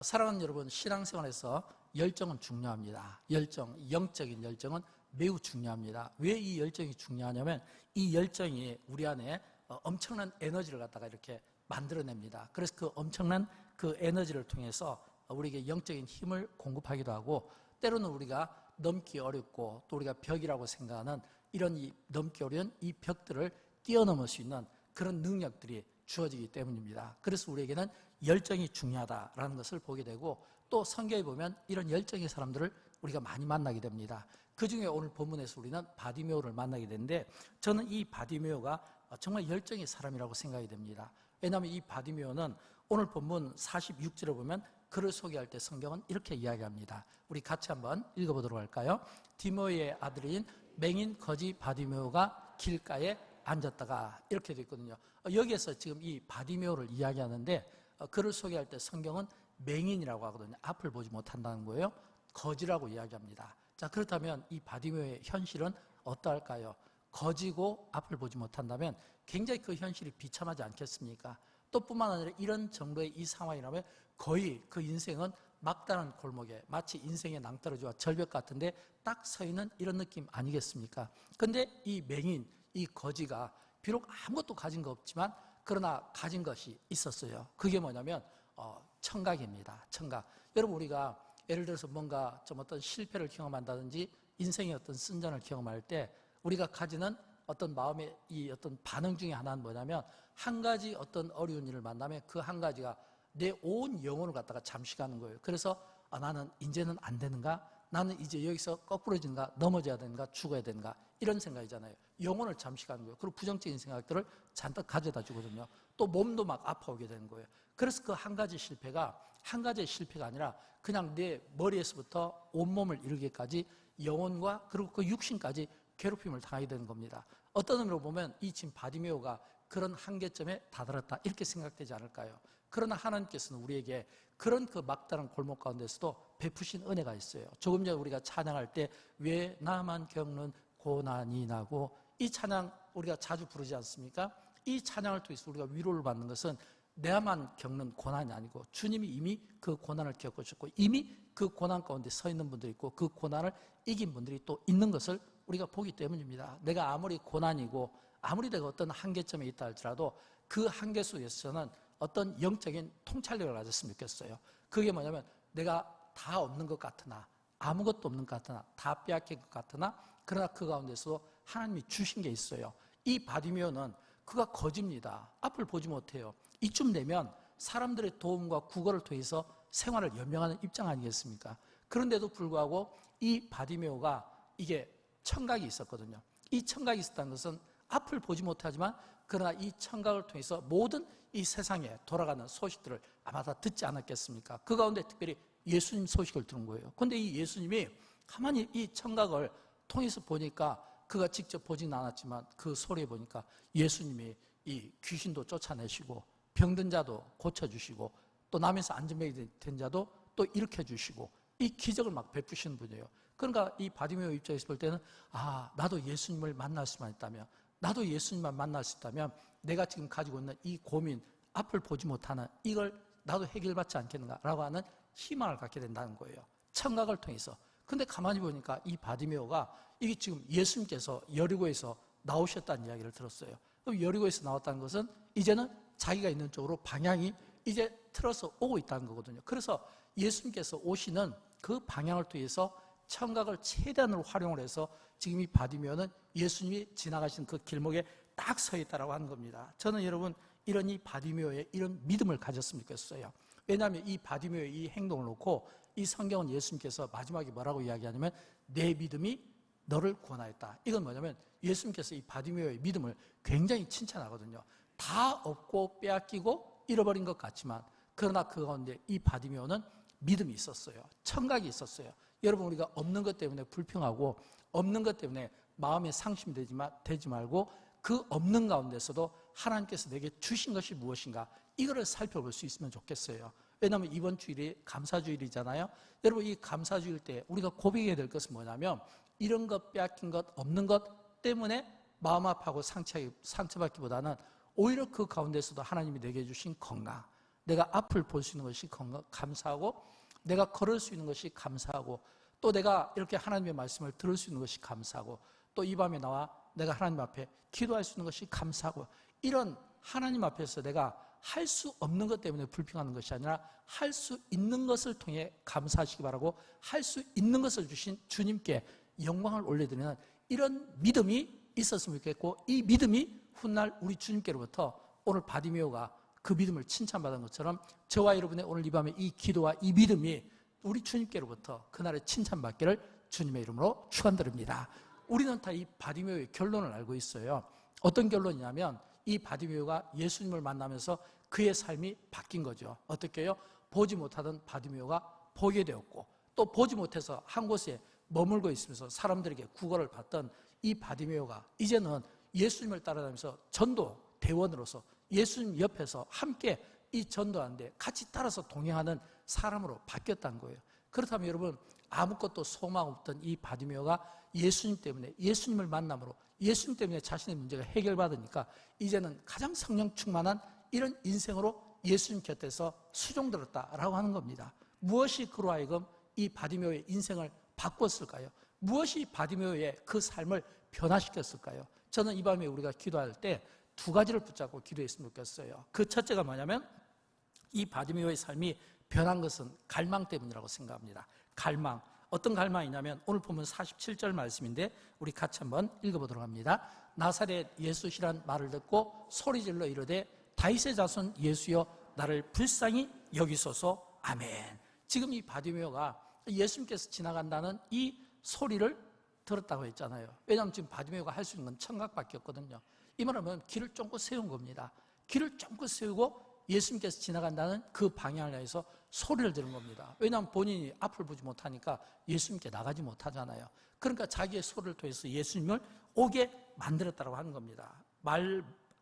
사랑하는 여러분, 신앙생활에서 열정은 중요합니다. 영적인 열정은 매우 중요합니다. 왜 이 열정이 중요하냐면 이 열정이 우리 안에 엄청난 에너지를 갖다가 이렇게 만들어냅니다. 그래서 그 엄청난 그 에너지를 통해서 우리에게 영적인 힘을 공급하기도 하고, 때로는 우리가 넘기 어렵고 또 우리가 벽이라고 생각하는 이런 넘기 어려운 이 벽들을 뛰어넘을 수 있는 그런 능력들이 주어지기 때문입니다. 그래서 우리에게는 열정이 중요하다라는 것을 보게 되고, 또 성경에 보면 이런 열정의 사람들을 우리가 많이 만나게 됩니다. 그 중에 오늘 본문에서 우리는 바디메오를 만나게 되는데, 저는 이 바디메오가 정말 열정의 사람이라고 생각이 됩니다. 왜냐하면 이 바디메오는 오늘 본문 46절에 보면 그를 소개할 때 성경은 이렇게 이야기합니다. 우리 같이 한번 읽어보도록 할까요? 디모의 아들인 맹인 거지 바디메오가 길가에 앉았다가, 이렇게 되어 있거든요. 여기에서 지금 이 바디메오를 이야기하는데, 그를 소개할 때 성경은 맹인이라고 하거든요. 앞을 보지 못한다는 거예요. 거지라고 이야기합니다. 자, 그렇다면 이 바디메오의 현실은 어떠할까요? 거지고 앞을 보지 못한다면 굉장히 그 현실이 비참하지 않겠습니까? 또 뿐만 아니라 이런 정도의 이 상황이라면 거의 그 인생은 막다른 골목에 마치 인생의 낭떠러지와 절벽 같은데 딱 서 있는 이런 느낌 아니겠습니까? 근데 이 맹인, 이 거지가 비록 아무것도 가진 거 없지만 그러나 가진 것이 있었어요. 그게 뭐냐면 청각입니다. 청각. 여러분, 우리가 예를 들어서 뭔가 좀 어떤 실패를 경험한다든지 인생의 어떤 쓴잔을 경험할 때 우리가 가지는 어떤 마음의 이 어떤 반응 중에 하나는 뭐냐면, 한 가지 어떤 어려운 일을 만나면 그 한 가지가 내 온 영혼을 갖다가 잠식하는 거예요. 그래서 나는 이제는 안 되는가? 나는 이제 여기서 거꾸러지는가? 넘어져야 되는가? 죽어야 되는가? 이런 생각이잖아요. 영혼을 잠식하는 거예요. 그리고 부정적인 생각들을 잔뜩 가져다 주거든요. 또 몸도 막 아파오게 되는 거예요. 그래서 그 한 가지 실패가 한 가지의 실패가 아니라 그냥 내 머리에서부터 온몸을 이루기까지 영혼과 그리고 그 육신까지 괴롭힘을 당하게 되는 겁니다. 어떤 의미로 보면 이 지금 바디메오가 그런 한계점에 다다랐다, 이렇게 생각되지 않을까요? 그러나 하나님께서는 우리에게 그런 그 막다른 골목 가운데서도 베푸신 은혜가 있어요. 조금 전에 우리가 찬양할 때 왜 나만 겪는 고난이 나고, 이 찬양 우리가 자주 부르지 않습니까? 이 찬양을 통해서 우리가 위로를 받는 것은 내만 겪는 고난이 아니고 주님이 이미 그 고난을 겪으셨고 이미 그 고난 가운데 서 있는 분들이 있고 그 고난을 이긴 분들이 또 있는 것을 우리가 보기 때문입니다. 내가 아무리 고난이고 아무리 내가 어떤 한계점에 있다 할지라도 그 한계 속에서는 어떤 영적인 통찰력을 가졌으면 좋겠어요. 그게 뭐냐면, 내가 다 없는 것 같으나, 아무것도 없는 것 같으나, 다 빼앗긴 것 같으나, 그러나 그 가운데서 하나님이 주신 게 있어요. 이 바디메오는 그가 거지입니다. 앞을 보지 못해요. 이쯤 되면 사람들의 도움과 구걸을 통해서 생활을 연명하는 입장 아니겠습니까? 그런데도 불구하고 이 바디메오가 이게 청각이 있었거든요. 이 청각이 있었다는 것은 앞을 보지 못하지만 그러나 이 청각을 통해서 모든 이 세상에 돌아가는 소식들을 아마 다 듣지 않았겠습니까? 그 가운데 특별히 예수님 소식을 들은 거예요. 그런데 이 예수님이 가만히 이 청각을 통해서 보니까, 그가 직접 보지는 않았지만 그 소리에 보니까 예수님이 이 귀신도 쫓아내시고 병든 자도 고쳐주시고 또 남에서 안전병이 된 자도 또 일으켜주시고 이 기적을 막 베푸시는 분이에요. 그러니까 이 바디메오 입장에서 볼 때는, 나도 예수님을 만날 수만 있다면, 나도 예수님만 만날 수 있다면 내가 지금 가지고 있는 이 고민, 앞을 보지 못하는 이걸 나도 해결받지 않겠는가라고 하는 희망을 갖게 된다는 거예요. 청각을 통해서. 근데 가만히 보니까 이 바디메오가 이게 지금 예수님께서 여리고에서 나오셨다는 이야기를 들었어요. 그럼 여리고에서 나왔다는 것은 이제는 자기가 있는 쪽으로 방향이 이제 틀어서 오고 있다는 거거든요. 그래서 예수님께서 오시는 그 방향을 통해서 청각을 최대한으로 활용을 해서 지금 이 바디메오는 예수님이 지나가신 그 길목에 딱 서 있다라고 하는 겁니다. 저는 여러분 이런 이 바디메오의 이런 믿음을 가졌으면 좋겠어요. 왜냐하면 이 바디메오의 이 행동을 놓고 이 성경은 예수님께서 마지막에 뭐라고 이야기하냐면, 내 믿음이 너를 구원하였다. 이건 뭐냐면 예수님께서 이 바디메오의 믿음을 굉장히 칭찬하거든요. 다 얻고 빼앗기고 잃어버린 것 같지만 그러나 그 가운데 이 바디메오는 믿음이 있었어요. 청각이 있었어요. 여러분, 우리가 없는 것 때문에 불평하고 없는 것 때문에 마음에 상심이 되지 말고 그 없는 가운데서도 하나님께서 내게 주신 것이 무엇인가, 이거를 살펴볼 수 있으면 좋겠어요. 왜냐하면 이번 주일이 감사주일이잖아요. 여러분, 이 감사주일 때 우리가 고백해야 될 것은 뭐냐면, 이런 것 빼앗긴 것 없는 것 때문에 마음 아파하고 상처받기보다는 오히려 그 가운데서도 하나님이 내게 주신 건강, 내가 앞을 볼 수 있는 것이 감사하고, 내가 걸을 수 있는 것이 감사하고, 또 내가 이렇게 하나님의 말씀을 들을 수 있는 것이 감사하고, 또 이 밤에 나와 내가 하나님 앞에 기도할 수 있는 것이 감사하고, 이런 하나님 앞에서 내가 할 수 없는 것 때문에 불평하는 것이 아니라 할 수 있는 것을 통해 감사하시기 바라고, 할 수 있는 것을 주신 주님께 영광을 올려드리는 이런 믿음이 있었으면 좋겠고, 이 믿음이 훗날 우리 주님께로부터 오늘 바디메오가 그 믿음을 칭찬받은 것처럼 저와 여러분의 오늘 이 밤에 이 기도와 이 믿음이 우리 주님께로부터 그날의 칭찬받기를 주님의 이름으로 축원드립니다. 우리는 다 이 바디메오의 결론을 알고 있어요. 어떤 결론이냐면 이 바디메오가 예수님을 만나면서 그의 삶이 바뀐 거죠. 어떻게 해요? 보지 못하던 바디메오가 보게 되었고, 또 보지 못해서 한 곳에 머물고 있으면서 사람들에게 구걸을 받던 이 바디메오가 이제는 예수님을 따라다니면서 전도 대원으로서 예수님 옆에서 함께 이 전도하는데 같이 따라서 동행하는 사람으로 바뀌었다는 거예요. 그렇다면 여러분, 아무것도 소망 없던 이 바디메오가 예수님 때문에, 예수님을 만남으로 예수님 때문에 자신의 문제가 해결받으니까 이제는 가장 성령 충만한 이런 인생으로 예수님 곁에서 수종들었다라고 하는 겁니다. 무엇이 그로 하여금 이 바디메오의 인생을 바꿨을까요? 무엇이 바디메오의 그 삶을 변화시켰을까요? 저는 이 밤에 우리가 기도할 때 두 가지를 붙잡고 기도했으면 좋겠어요. 그 첫째가 뭐냐면 이 바디메오의 삶이 변한 것은 갈망 때문이라고 생각합니다. 갈망. 어떤 갈망이냐면 오늘 보면 47절 말씀인데 우리 같이 한번 읽어보도록 합니다. 나사렛 예수시란 말을 듣고 소리질러 이르되 다윗의 자손 예수여 나를 불쌍히 여기소서. 아멘. 지금 이 바디메오가 예수님께서 지나간다는 이 소리를 들었다고 했잖아요. 왜냐하면 지금 바디메오가 할 수 있는 건 청각밖에 없거든요. 이 말하면 길을 쫑긋 세운 겁니다. 길을 쫑긋 세우고 예수님께서 지나간다는 그 방향을 향해서 소리를 들은 겁니다. 왜냐하면 본인이 앞을 보지 못하니까 예수님께 나가지 못하잖아요. 그러니까 자기의 소리를 통해서 예수님을 오게 만들었다고 하는 겁니다.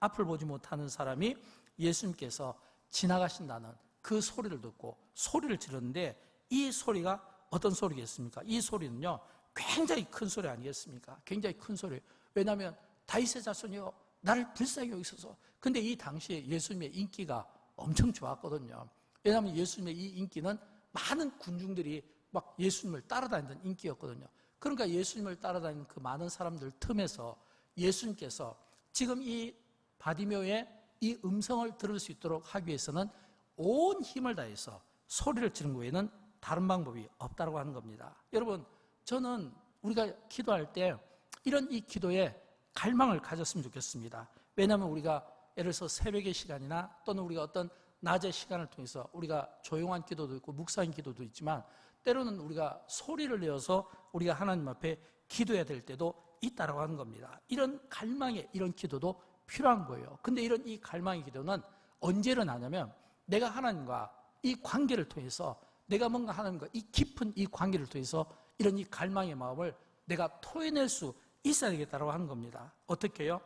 앞을 보지 못하는 사람이 예수님께서 지나가신다는 그 소리를 듣고 소리를 지르는데, 이 소리가 어떤 소리겠습니까? 이 소리는요 굉장히 큰 소리 아니겠습니까? 굉장히 큰 소리. 왜냐하면 다윗의 자손이요 나를 불쌍히 여기소서. 근데 이 당시에 예수님의 인기가 엄청 좋았거든요. 왜냐하면 예수님의 이 인기는 많은 군중들이 막 예수님을 따라다니던 인기였거든요. 그러니까 예수님을 따라다니는 그 많은 사람들 틈에서 예수님께서 지금 이 바디메오의 이 음성을 들을 수 있도록 하기 위해서는 온 힘을 다해서 소리를 지르는 외에는 다른 방법이 없다고 하는 겁니다. 여러분, 저는 우리가 기도할 때 이런 이 기도에 갈망을 가졌으면 좋겠습니다. 왜냐하면 우리가 예를 들어서 새벽의 시간이나 또는 우리가 어떤 낮의 시간을 통해서 우리가 조용한 기도도 있고 묵상의 기도도 있지만, 때로는 우리가 소리를 내어서 우리가 하나님 앞에 기도해야 될 때도 있다라고 하는 겁니다. 이런 갈망의 이런 기도도 필요한 거예요. 근데 이런 이 갈망의 기도는 언제 일어나냐면 내가 하나님과 이 관계를 통해서, 내가 뭔가 하나님과 이 깊은 이 관계를 통해서 이런 이 갈망의 마음을 내가 토해낼 수 있어야 되겠다고 하는 겁니다. 어떻게 해요?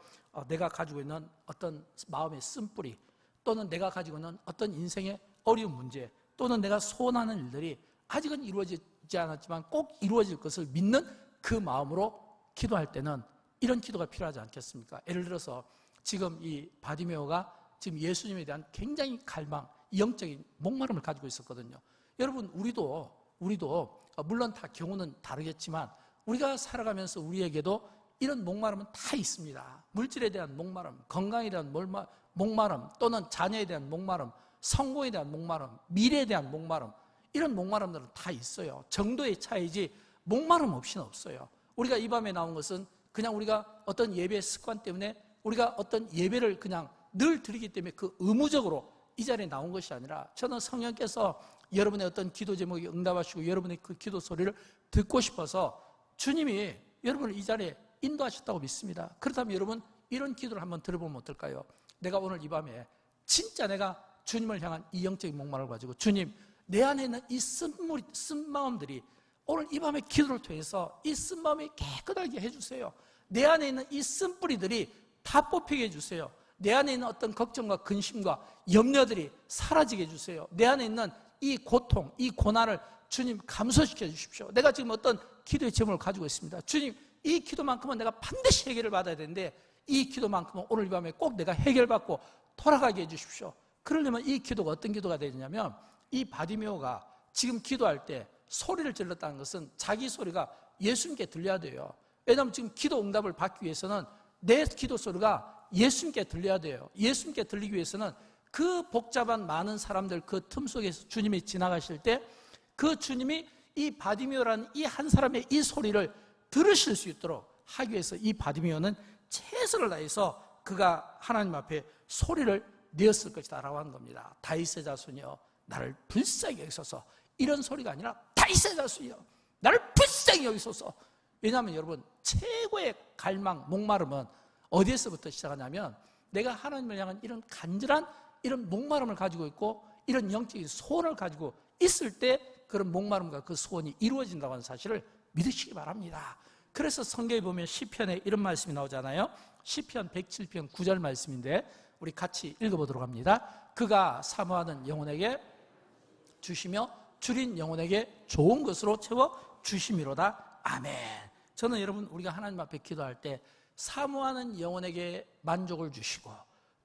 내가 가지고 있는 어떤 마음의 쓴뿌리, 또는 내가 가지고 있는 어떤 인생의 어려운 문제, 또는 내가 소원하는 일들이 아직은 이루어지지 않았지만 꼭 이루어질 것을 믿는 그 마음으로 기도할 때는 이런 기도가 필요하지 않겠습니까? 예를 들어서 지금 이 바디메오가 지금 예수님에 대한 굉장히 갈망, 영적인 목마름을 가지고 있었거든요. 여러분, 우리도 물론 다 경우는 다르겠지만 우리가 살아가면서 우리에게도 이런 목마름은 다 있습니다. 물질에 대한 목마름, 건강에 대한 목마름, 또는 자녀에 대한 목마름, 성공에 대한 목마름, 미래에 대한 목마름, 이런 목마름들은 다 있어요. 정도의 차이지 목마름 없이는 없어요. 우리가 이 밤에 나온 것은 그냥 우리가 어떤 예배의 습관 때문에 우리가 어떤 예배를 그냥 늘 드리기 때문에 그 의무적으로 이 자리에 나온 것이 아니라, 저는 성령께서 여러분의 어떤 기도 제목에 응답하시고 여러분의 그 기도 소리를 듣고 싶어서 주님이 여러분을 이 자리에 인도하셨다고 믿습니다. 그렇다면 여러분, 이런 기도를 한번 들어보면 어떨까요? 내가 오늘 이 밤에 진짜 내가 주님을 향한 이 영적인 목마름을 가지고, 주님, 내 안에 있는 이 쓴 마음들이 오늘 이 밤에 기도를 통해서 이 쓴 마음이 깨끗하게 해주세요. 내 안에 있는 이 쓴 뿌리들이 다 뽑히게 해주세요. 내 안에 있는 어떤 걱정과 근심과 염려들이 사라지게 해주세요. 내 안에 있는 이 고통, 이 고난을 주님 감소시켜 주십시오. 내가 지금 어떤 기도의 제목을 가지고 있습니다. 주님, 이 기도만큼은 내가 반드시 해결을 받아야 되는데 이 기도만큼은 오늘 이 밤에 꼭 내가 해결받고 돌아가게 해주십시오. 그러려면 이 기도가 어떤 기도가 되냐면, 이 바디메오가 지금 기도할 때 소리를 질렀다는 것은 자기 소리가 예수님께 들려야 돼요. 왜냐하면 지금 기도 응답을 받기 위해서는 내 기도 소리가 예수님께 들려야 돼요. 예수님께 들리기 위해서는 그 복잡한 많은 사람들 그 틈 속에서 주님이 지나가실 때 그 주님이 이 바디메오라는 이 한 사람의 이 소리를 들으실 수 있도록 하기 위해서 이 바디메오는 최선을 다해서 그가 하나님 앞에 소리를 내었을 것이다 라고 하는 겁니다. 다윗의 자손이여 나를 불쌍히 여기소서. 이런 소리가 아니라 다윗의 자손이여 나를 불쌍히 여기소서. 왜냐하면 여러분, 최고의 갈망, 목마름은 어디에서부터 시작하냐면, 내가 하나님을 향한 이런 간절한 이런 목마름을 가지고 있고 이런 영적인 소원을 가지고 있을 때 그런 목마름과 그 소원이 이루어진다고 하는 사실을 믿으시기 바랍니다. 그래서 성경에 보면 시편에 이런 말씀이 나오잖아요. 시편 107편 9절 말씀인데 우리 같이 읽어보도록 합니다. 그가 사모하는 영혼에게 주시며 줄인 영혼에게 좋은 것으로 채워 주심이로다. 아멘. 저는 여러분, 우리가 하나님 앞에 기도할 때 사모하는 영혼에게 만족을 주시고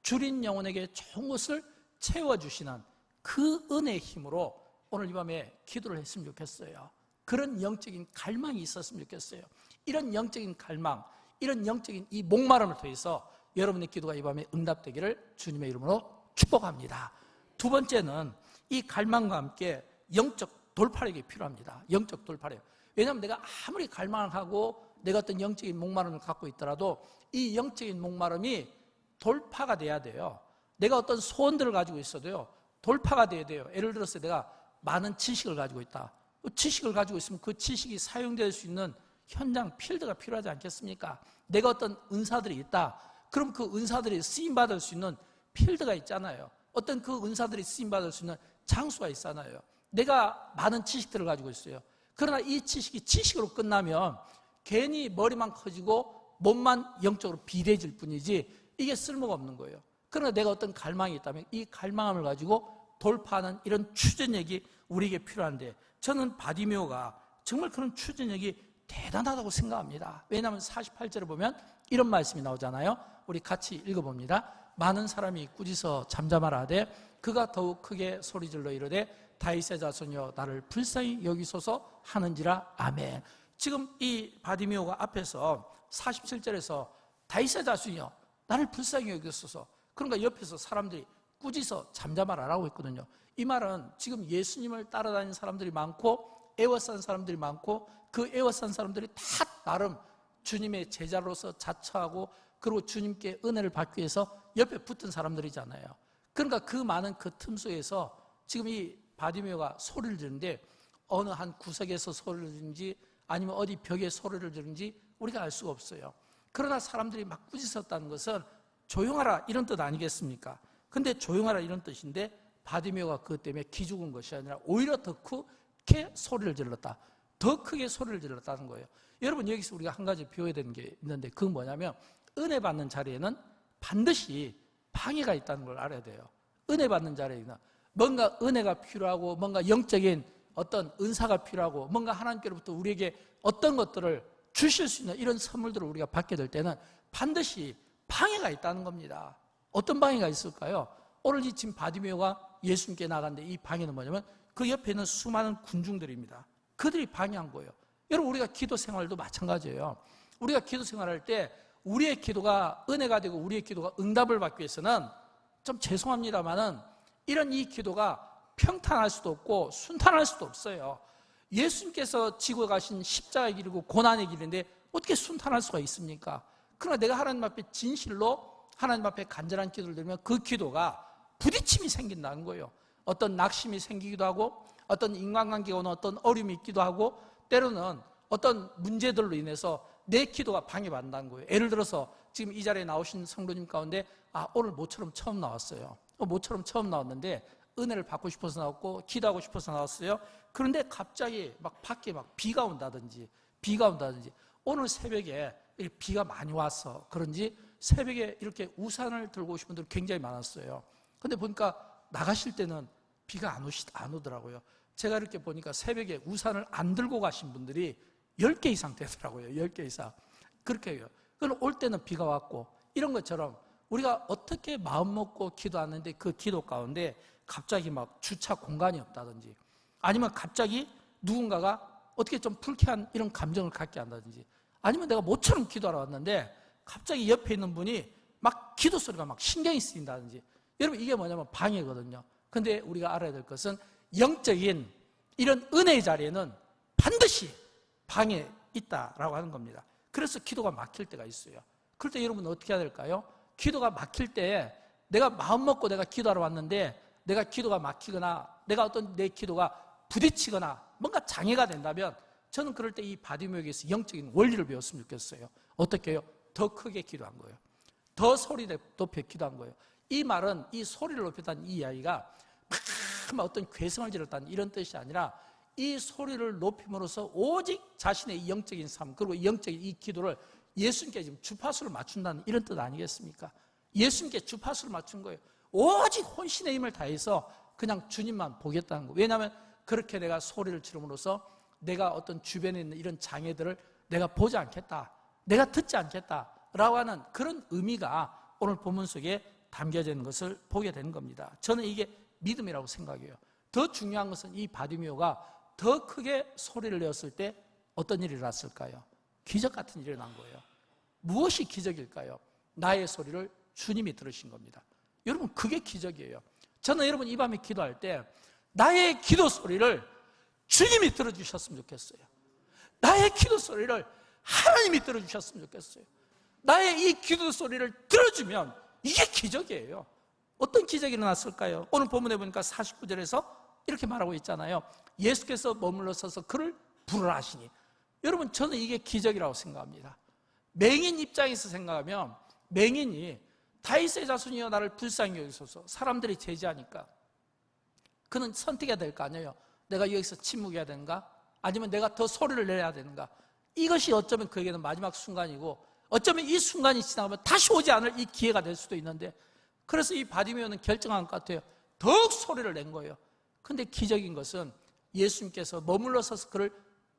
줄인 영혼에게 좋은 것을 채워주시는 그 은혜의 힘으로 오늘 이 밤에 기도를 했으면 좋겠어요. 그런 영적인 갈망이 있었으면 좋겠어요. 이런 영적인 갈망, 이런 영적인 이 목마름을 통해서 여러분의 기도가 이 밤에 응답되기를 주님의 이름으로 축복합니다. 두 번째는 이 갈망과 함께 영적 돌파력이 필요합니다. 영적 돌파력. 왜냐하면 내가 아무리 갈망을 하고 내가 어떤 영적인 목마름을 갖고 있더라도 이 영적인 목마름이 돌파가 돼야 돼요. 내가 어떤 소원들을 가지고 있어도요, 돌파가 돼야 돼요. 예를 들어서 내가 많은 지식을 가지고 있다. 지식을 가지고 있으면 그 지식이 사용될 수 있는 현장, 필드가 필요하지 않겠습니까? 내가 어떤 은사들이 있다. 그럼 그 은사들이 쓰임받을 수 있는 필드가 있잖아요. 어떤 그 은사들이 쓰임받을 수 있는 장소가 있잖아요. 내가 많은 지식들을 가지고 있어요. 그러나 이 지식이 지식으로 끝나면 괜히 머리만 커지고 몸만 영적으로 비대해질 뿐이지 이게 쓸모가 없는 거예요. 그러나 내가 어떤 갈망이 있다면 이 갈망함을 가지고 돌파하는 이런 추진력이 우리에게 필요한데, 저는 바디메오가 정말 그런 추진력이 대단하다고 생각합니다. 왜냐하면 48절에 보면 이런 말씀이 나오잖아요. 우리 같이 읽어봅니다. 많은 사람이 꾸짖어 잠잠하라 하되 그가 더욱 크게 소리질러 이르되 다윗의 자손이여 나를 불쌍히 여기소서 하는지라. 아멘. 지금 이 바디메오가 앞에서 47절에서 다윗의 자손이여 나를 불쌍히 여기소서, 그러니까 옆에서 사람들이 꾸짖어 잠잠하라라고 했거든요. 이 말은 지금 예수님을 따라다니는 사람들이 많고 애워싼 사람들이 많고 그 애워싼 사람들이 다 나름 주님의 제자로서 자처하고 그리고 주님께 은혜를 받기 위해서 옆에 붙은 사람들이잖아요. 그러니까 그 많은 그 틈 속에서 지금 이 바디메오가 소리를 지르는데 어느 한 구석에서 소리를 지르는지 아니면 어디 벽에 소리를 지르는지 우리가 알 수가 없어요. 그러나 사람들이 막 꾸짖었다는 것은 조용하라 이런 뜻 아니겠습니까? 근데 조용하라 이런 뜻인데 바디메오가 그것 때문에 기죽은 것이 아니라 오히려 더 크게 소리를 질렀다. 더 크게 소리를 질렀다는 거예요. 여러분, 여기서 우리가 한 가지 배워야 되는 게 있는데 그건 뭐냐면 은혜 받는 자리에는 반드시 방해가 있다는 걸 알아야 돼요. 은혜 받는 자리에는 뭔가 은혜가 필요하고 뭔가 영적인 어떤 은사가 필요하고 뭔가 하나님께로부터 우리에게 어떤 것들을 주실 수 있는 이런 선물들을 우리가 받게 될 때는 반드시 방해가 있다는 겁니다. 어떤 방해가 있을까요? 오늘 이 지금 바디메오가 예수님께 나갔는데 이 방해는 뭐냐면 그 옆에 있는 수많은 군중들입니다. 그들이 방해한 거예요. 여러분, 우리가 기도 생활도 마찬가지예요. 우리가 기도 생활할 때 우리의 기도가 은혜가 되고 우리의 기도가 응답을 받기 위해서는 좀 죄송합니다만은 이런 이 기도가 평탄할 수도 없고 순탄할 수도 없어요. 예수님께서 지고 가신 십자가의 길이고 고난의 길인데 어떻게 순탄할 수가 있습니까? 그러나 내가 하나님 앞에 진실로 하나님 앞에 간절한 기도를 드리면 그 기도가 부딪힘이 생긴다는 거예요. 어떤 낙심이 생기기도 하고 어떤 인간관계가 오는 어떤 어려움이 있기도 하고 때로는 어떤 문제들로 인해서 내 기도가 방해받는다는 거예요. 예를 들어서 지금 이 자리에 나오신 성도님 가운데 오늘 모처럼 처음 나왔어요. 모처럼 처음 나왔는데 은혜를 받고 싶어서 나왔고 기도하고 싶어서 나왔어요. 그런데 갑자기 막 밖에 막 비가 온다든지 오늘 새벽에 비가 많이 와서 그런지 새벽에 이렇게 우산을 들고 오신 분들이 굉장히 많았어요. 근데 보니까 나가실 때는 비가 안 오더라고요. 제가 이렇게 보니까 새벽에 우산을 안 들고 가신 분들이 10개 이상 되더라고요. 10개 이상. 그렇게 해요. 그럼 올 때는 비가 왔고 이런 것처럼 우리가 어떻게 마음 먹고 기도하는데 그 기도 가운데 갑자기 막 주차 공간이 없다든지, 아니면 갑자기 누군가가 어떻게 좀 불쾌한 이런 감정을 갖게 한다든지, 아니면 내가 모처럼 기도하러 왔는데 갑자기 옆에 있는 분이 막 기도 소리가 막 신경이 쓰인다든지, 여러분 이게 뭐냐면 방해거든요. 근데 우리가 알아야 될 것은 영적인 이런 은혜의 자리에는 반드시 방해 있다라고 하는 겁니다. 그래서 기도가 막힐 때가 있어요. 그럴 때 여러분은 어떻게 해야 될까요? 기도가 막힐 때 내가 마음 먹고 내가 기도하러 왔는데 내가 기도가 막히거나 내가 어떤 내 기도가 부딪히거나 뭔가 장애가 된다면 저는 그럴 때 이 바디메오에게서 영적인 원리를 배웠으면 좋겠어요. 어떻게 해요? 더 크게 기도한 거예요. 더 소리 높여 기도한 거예요. 이 말은 이 소리를 높였다는 이 이야기가 막 어떤 괴성을 지렀다는 이런 뜻이 아니라 이 소리를 높임으로써 오직 자신의 이 영적인 삶, 그리고 이 영적인 이 기도를 예수님께 지금 주파수를 맞춘다는 이런 뜻 아니겠습니까? 예수님께 주파수를 맞춘 거예요. 오직 혼신의 힘을 다해서 그냥 주님만 보겠다는 거예요. 왜냐하면 그렇게 내가 소리를 지름으로써 내가 어떤 주변에 있는 이런 장애들을 내가 보지 않겠다, 내가 듣지 않겠다라고 하는 그런 의미가 오늘 본문 속에 담겨져 있는 것을 보게 되는 겁니다. 저는 이게 믿음이라고 생각해요. 더 중요한 것은 이 바디메오가 더 크게 소리를 내었을 때 어떤 일이 일어났을까요? 기적 같은 일이 일어난 거예요. 무엇이 기적일까요? 나의 소리를 주님이 들으신 겁니다. 여러분, 그게 기적이에요. 저는 여러분 이 밤에 기도할 때 나의 기도 소리를 주님이 들어주셨으면 좋겠어요. 나의 기도 소리를 하나님이 들어주셨으면 좋겠어요. 나의 이 기도 소리를 들어주면 이게 기적이에요. 어떤 기적이 일어났을까요? 오늘 본문에 보니까 49절에서 이렇게 말하고 있잖아요. 예수께서 머물러 서서 그를 부르라 하시니. 여러분, 저는 이게 기적이라고 생각합니다. 맹인 입장에서 생각하면 맹인이 다윗의 자손이여 나를 불쌍히 여기소서, 사람들이 제지하니까 그는 선택해야 될 거 아니에요. 내가 여기서 침묵해야 되는가? 아니면 내가 더 소리를 내야 되는가? 이것이 어쩌면 그에게는 마지막 순간이고, 어쩌면 이 순간이 지나가면 다시 오지 않을 이 기회가 될 수도 있는데, 그래서 이 바디메오는 결정한 것 같아요. 더욱 소리를 낸 거예요. 근데 기적인 것은 예수님께서 머물러 서서 그를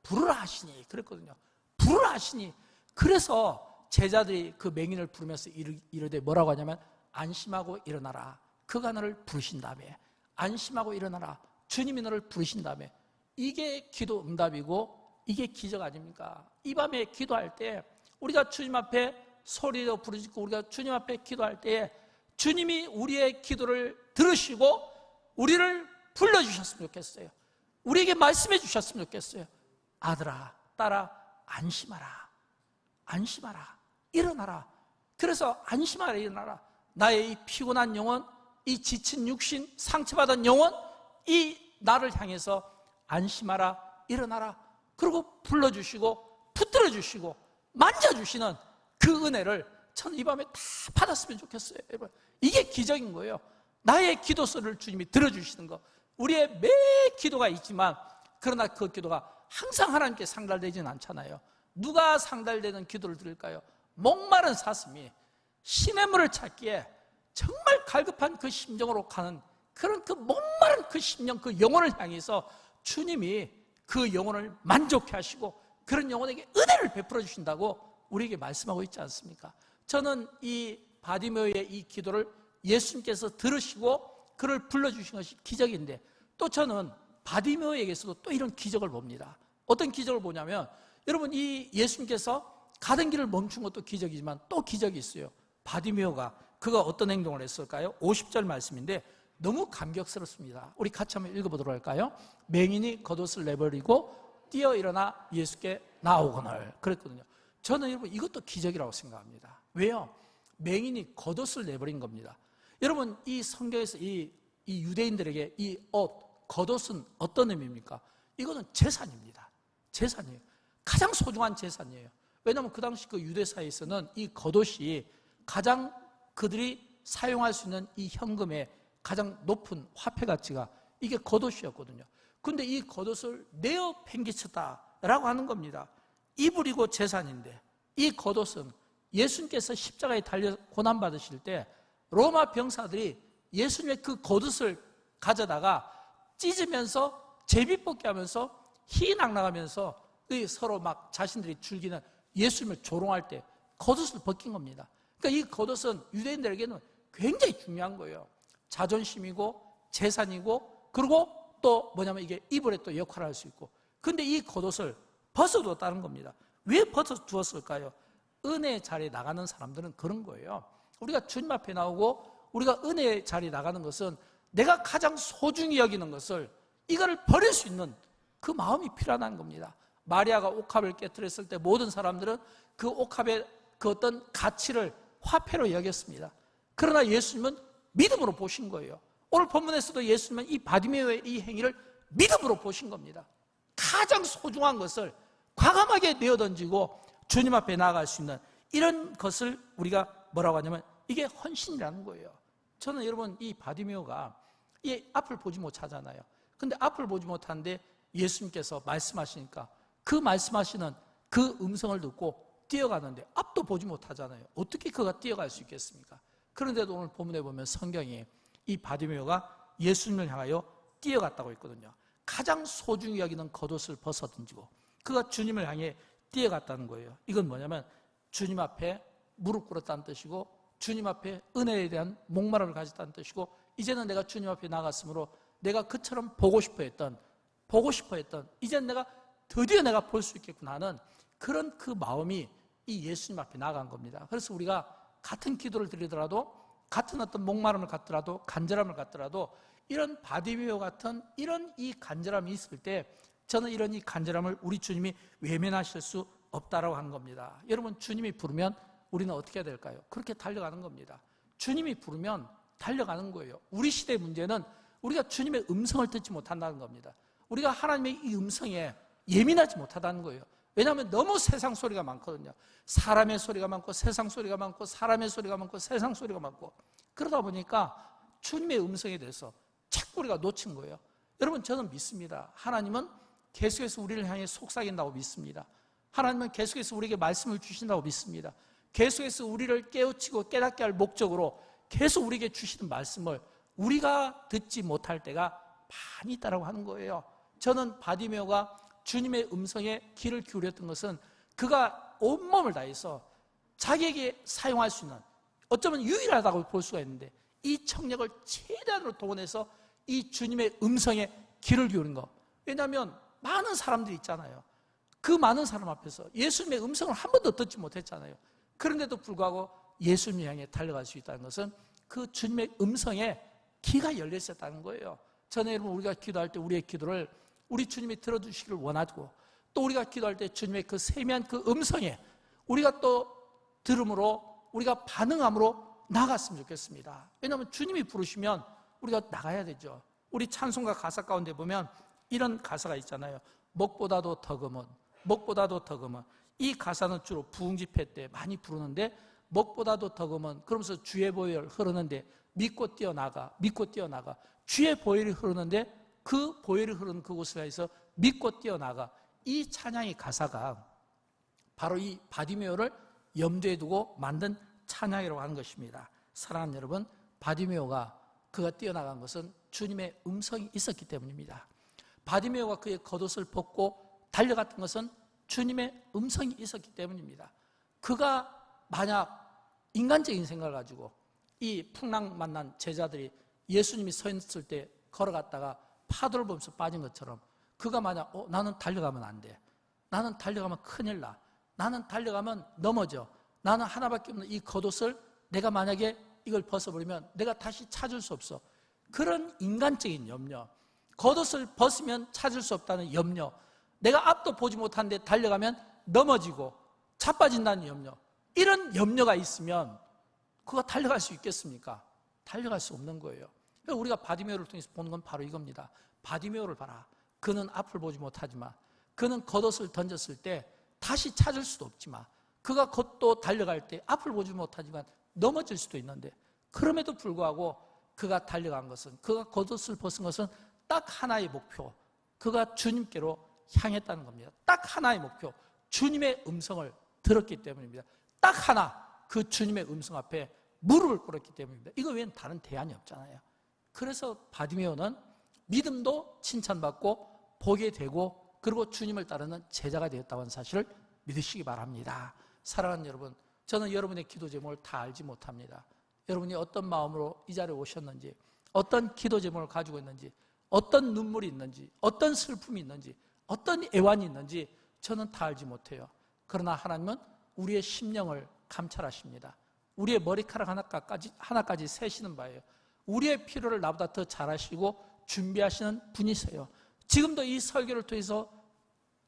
부르라 하시니 그랬거든요. 부르라 하시니. 그래서 제자들이 그 맹인을 부르면서 이르되 뭐라고 하냐면 안심하고 일어나라. 그가 너를 부르신 다음에 안심하고 일어나라. 주님이 너를 부르신 다음에. 이게 기도 응답이고 이게 기적 아닙니까? 이 밤에 기도할 때 우리가 주님 앞에 소리로 부르짖고 우리가 주님 앞에 기도할 때에 주님이 우리의 기도를 들으시고 우리를 불러주셨으면 좋겠어요. 우리에게 말씀해 주셨으면 좋겠어요. 아들아, 딸아, 안심하라. 안심하라. 일어나라. 그래서 안심하라, 일어나라. 나의 이 피곤한 영혼, 이 지친 육신, 상처받은 영혼, 이 나를 향해서 안심하라, 일어나라. 그리고 불러주시고 붙들어주시고 만져주시는 그 은혜를 저는 이 밤에 다 받았으면 좋겠어요. 여러분, 이게 기적인 거예요. 나의 기도 소리를 주님이 들어주시는 거. 우리의 매 기도가 있지만 그러나 그 기도가 항상 하나님께 상달되지는 않잖아요. 누가 상달되는 기도를 들을까요? 목마른 사슴이 시냇물을 찾기에 정말 갈급한 그 심정으로 가는 그런 그 목마른 그 심령, 그 영혼을 향해서 주님이 그 영혼을 만족해 하시고 그런 영혼에게 은혜를 베풀어 주신다고 우리에게 말씀하고 있지 않습니까? 저는 이 바디메오의 이 기도를 예수님께서 들으시고 그를 불러주신 것이 기적인데, 또 저는 바디메오에게서도 또 이런 기적을 봅니다. 어떤 기적을 보냐면, 여러분 이 예수님께서 가던 길을 멈춘 것도 기적이지만 또 기적이 있어요. 바디메오가 그가 어떤 행동을 했을까요? 50절 말씀인데 너무 감격스럽습니다. 우리 같이 한번 읽어보도록 할까요? 맹인이 겉옷을 내버리고 뛰어 일어나 예수께 나오거늘 그랬거든요. 저는 여러분 이것도 기적이라고 생각합니다. 왜요? 맹인이 겉옷을 내버린 겁니다. 여러분 이 성경에서 이 유대인들에게 이 옷, 겉옷은 어떤 의미입니까? 이거는 재산입니다. 재산이에요. 가장 소중한 재산이에요. 왜냐하면 그 당시 그 유대사회에서는 이 겉옷이 가장 그들이 사용할 수 있는 이 현금의 가장 높은 화폐 가치가 이게 겉옷이었거든요. 근데 이 겉옷을 내어 팽개쳤다라고 하는 겁니다. 이불이고 재산인데 이 겉옷은 예수님께서 십자가에 달려 고난받으실 때 로마 병사들이 예수님의 그 겉옷을 가져다가 찢으면서 제비뽑기 하면서 희낙락하면서 서로 막 자신들이 즐기는 예수님을 조롱할 때 겉옷을 벗긴 겁니다. 그러니까 이 겉옷은 유대인들에게는 굉장히 중요한 거예요. 자존심이고 재산이고, 그리고 또 뭐냐면 이게 이불에 또 역할을 할 수 있고. 근데 이 겉옷을 벗어두었다는 겁니다. 왜 벗어두었을까요? 은혜의 자리에 나가는 사람들은 그런 거예요. 우리가 주님 앞에 나오고 우리가 은혜의 자리에 나가는 것은 내가 가장 소중히 여기는 것을, 이거를 버릴 수 있는 그 마음이 필요하다는 겁니다. 마리아가 옥합을 깨뜨렸을 때 모든 사람들은 그 옥합의 그 어떤 가치를 화폐로 여겼습니다. 그러나 예수님은 믿음으로 보신 거예요. 오늘 본문에서도 예수님은 이 바디메오의 이 행위를 믿음으로 보신 겁니다. 가장 소중한 것을 과감하게 내어던지고 주님 앞에 나아갈 수 있는 이런 것을 우리가 뭐라고 하냐면 이게 헌신이라는 거예요. 저는 여러분 이 바디메오가 이 앞을 보지 못하잖아요. 근데 앞을 보지 못하는데 예수님께서 말씀하시니까 그 말씀하시는 그 음성을 듣고 뛰어가는데 앞도 보지 못하잖아요. 어떻게 그가 뛰어갈 수 있겠습니까? 그런데도 오늘 본문에 보면 성경이 이 바디메오가 예수님을 향하여 뛰어갔다고 했거든요. 가장 소중히 여기는 겉옷을 벗어던지고 그가 주님을 향해 뛰어갔다는 거예요. 이건 뭐냐면 주님 앞에 무릎 꿇었다는 뜻이고, 주님 앞에 은혜에 대한 목마름을 가졌다는 뜻이고, 이제는 내가 주님 앞에 나갔으므로 내가 그처럼 보고 싶어 했던 이제는 내가 드디어 내가 볼 수 있겠구나 하는 그런 그 마음이 이 예수님 앞에 나간 겁니다. 그래서 우리가 같은 기도를 드리더라도, 같은 어떤 목마름을 갖더라도, 간절함을 갖더라도 이런 바디메오 같은 이런 이 간절함이 있을 때 저는 이런 이 간절함을 우리 주님이 외면하실 수 없다라고 하는 겁니다. 여러분, 주님이 부르면 우리는 어떻게 해야 될까요? 그렇게 달려가는 겁니다. 주님이 부르면 달려가는 거예요. 우리 시대의 문제는 우리가 주님의 음성을 듣지 못한다는 겁니다. 우리가 하나님의 이 음성에 예민하지 못하다는 거예요. 왜냐하면 너무 세상 소리가 많거든요. 사람의 소리가 많고 세상 소리가 많고 사람의 소리가 많고 세상 소리가 많고, 그러다 보니까 주님의 음성에 대해서 자꾸 우리가 놓친 거예요. 여러분, 저는 믿습니다. 하나님은 계속해서 우리를 향해 속삭인다고 믿습니다. 하나님은 계속해서 우리에게 말씀을 주신다고 믿습니다. 계속해서 우리를 깨우치고 깨닫게 할 목적으로 계속 우리에게 주시는 말씀을 우리가 듣지 못할 때가 많이 있다고 하는 거예요. 저는 바디메오가 주님의 음성에 귀를 기울였던 것은 그가 온몸을 다해서 자기에게 사용할 수 있는, 어쩌면 유일하다고 볼 수가 있는데, 이 청력을 최대한으로 동원해서 이 주님의 음성에 귀를 기울인 거. 왜냐하면 많은 사람들이 있잖아요. 그 많은 사람 앞에서 예수님의 음성을 한 번도 듣지 못했잖아요. 그런데도 불구하고 예수님 향해 달려갈 수 있다는 것은 그 주님의 음성에 귀가 열려 있었다는 거예요. 저는 여러분, 우리가 기도할 때 우리의 기도를 우리 주님이 들어주시기를 원하고, 또 우리가 기도할 때 주님의 그 세미한 그 음성에 우리가 또 들음으로 우리가 반응함으로 나갔으면 좋겠습니다. 왜냐하면 주님이 부르시면 우리가 나가야 되죠. 우리 찬송가 가사 가운데 보면 이런 가사가 있잖아요. 먹보다도 더 금은, 먹보다도 더 금은. 이 가사는 주로 부흥 집회 때 많이 부르는데, 먹보다도 더 금은 그러면서 주의 보혈 흐르는데 믿고 뛰어나가, 믿고 뛰어나가. 주의 보혈이 흐르는데 그 보혈이 흐르는 그곳을 향해서 믿고 뛰어나가. 이 찬양의 가사가 바로 이 바디메오를 염두에 두고 만든 찬양이라고 하는 것입니다. 사랑하는 여러분, 바디메오가 그가 뛰어나간 것은 주님의 음성이 있었기 때문입니다. 바디메오가 그의 겉옷을 벗고 달려갔던 것은 주님의 음성이 있었기 때문입니다. 그가 만약 인간적인 생각을 가지고 이 풍랑 만난 제자들이 예수님이 서 있을 때 걸어갔다가 파도를 보면서 빠진 것처럼, 그가 만약 나는 달려가면 안 돼, 나는 달려가면 큰일 나, 나는 달려가면 넘어져, 나는 하나밖에 없는 이 겉옷을 내가 만약에 이걸 벗어버리면 내가 다시 찾을 수 없어, 그런 인간적인 염려, 겉옷을 벗으면 찾을 수 없다는 염려, 내가 앞도 보지 못하는데 달려가면 넘어지고 자빠진다는 염려, 이런 염려가 있으면 그가 달려갈 수 있겠습니까? 달려갈 수 없는 거예요. 우리가 바디메오를 통해서 보는 건 바로 이겁니다. 바디메오를 봐라. 그는 앞을 보지 못하지만, 그는 겉옷을 던졌을 때 다시 찾을 수도 없지만, 그가 겉도 달려갈 때 앞을 보지 못하지만 넘어질 수도 있는데, 그럼에도 불구하고 그가 달려간 것은, 그가 겉옷을 벗은 것은 딱 하나의 목표, 그가 주님께로 향했다는 겁니다. 딱 하나의 목표, 주님의 음성을 들었기 때문입니다. 딱 하나, 그 주님의 음성 앞에 무릎을 꿇었기 때문입니다. 이거 외에는 다른 대안이 없잖아요. 그래서 바디메오는 믿음도 칭찬받고 보게 되고, 그리고 주님을 따르는 제자가 되었다는 사실을 믿으시기 바랍니다. 사랑하는 여러분, 저는 여러분의 기도 제목을 다 알지 못합니다. 여러분이 어떤 마음으로 이 자리에 오셨는지, 어떤 기도 제목을 가지고 있는지, 어떤 눈물이 있는지, 어떤 슬픔이 있는지, 어떤 애환이 있는지 저는 다 알지 못해요. 그러나 하나님은 우리의 심령을 감찰하십니다. 우리의 머리카락 하나까지 세시는 바예요. 우리의 필요를 나보다 더 잘 아시고 준비하시는 분이세요. 지금도 이 설교를 통해서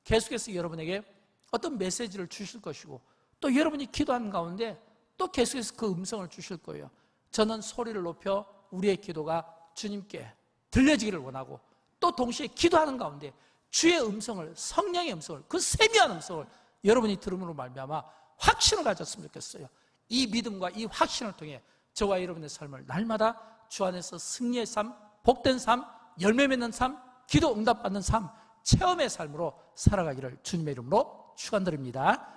계속해서 여러분에게 어떤 메시지를 주실 것이고, 또 여러분이 기도하는 가운데 또 계속해서 그 음성을 주실 거예요. 저는 소리를 높여 우리의 기도가 주님께 들려지기를 원하고, 또 동시에 기도하는 가운데 주의 음성을, 성령의 음성을, 그 세미한 음성을 여러분이 들음으로 말미암아 확신을 가졌으면 좋겠어요. 이 믿음과 이 확신을 통해 저와 여러분의 삶을 날마다 주 안에서 승리의 삶, 복된 삶, 열매 맺는 삶, 기도 응답받는 삶, 체험의 삶으로 살아가기를 주님의 이름으로 축원드립니다.